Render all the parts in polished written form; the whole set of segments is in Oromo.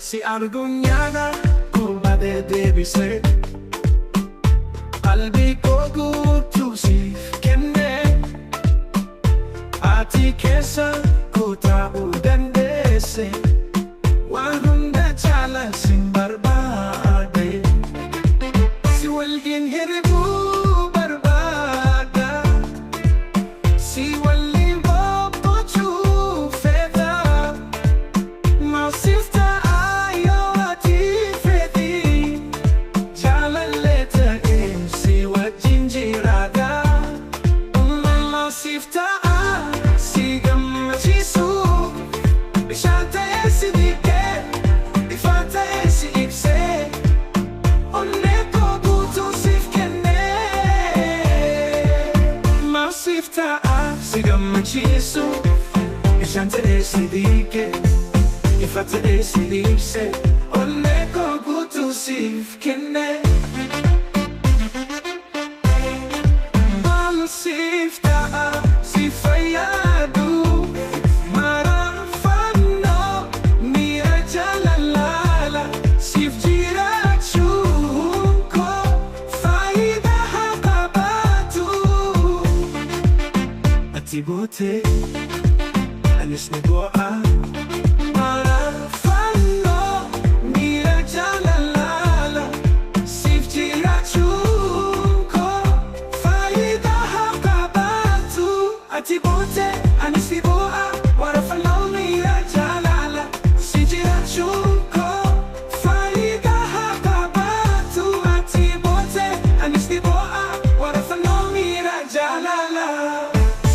si argunyana kurbade debise qalbi ko guutuu siif kenne ati keessa kutaa'uu dandeesse waan hunda caala sin barbaade si waliin hiribuu barbaada si waliin boqochuu fedha Maal siif ta'aa ati fedhi jaalallee ta'ee si wajjin jiraadha Maal siif ta'aa si gammachiisu bishaan ta'ee si dhiqee ifa ta'ee si ibsee onnee koo guutuu siif kennee Maal siif ta'aa si gammachiisu bishaan ta'ee si dhiqee ifa ta'ee si ibsee onnee koo guutuu siif kennee Maal siif ta'aa si fayyadu mararfannoo miira jaalala siif jiraachuun koo faayidaa haa qabaatu ati bootee anis ni bu'a mararfannoo miira jaalala siif jiraachuun koo faayidaa haa qabaatu ati bootee anis ni bu'a mararfannoo miira jaalala siif jiraachuun koo faayidaa haa qabaatu ati bootee anis ni bu'a mararfannoo miira jaalala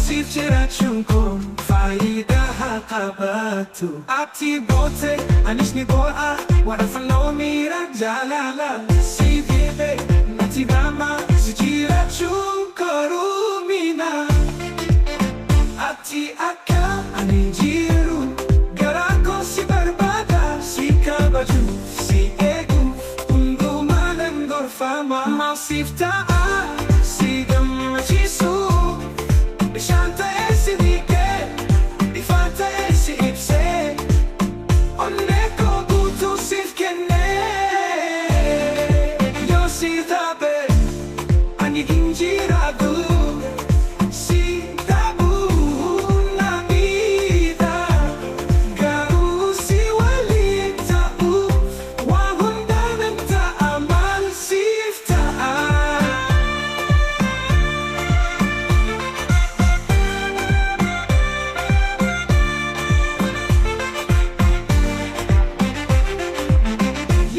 siif jiraachuun koo faayidaa haa qabaatu ati bootee anis ni bu'a mararfannoo miira jaalala siif hidhee natti gama si jiraachuun koo ruumina ati akka ani jiru garaa koo si barbaada si kabajuuf si eeguuf hundumaa nan gorfama Maal siif ta'aa si gammachiisu bishaan ta'ee si dhiqee ifa ta'ee si ibsee onnee koo guutuu siif kennee yoo si dhabe ani hin jiraadhu si dhabuun na miidha garuu si waliin ta'uuf waan hunda nan ta'a Maal siif ta'aa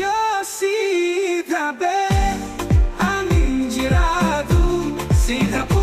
Yoo si dhabe ani hin jiraadhu si dhabuun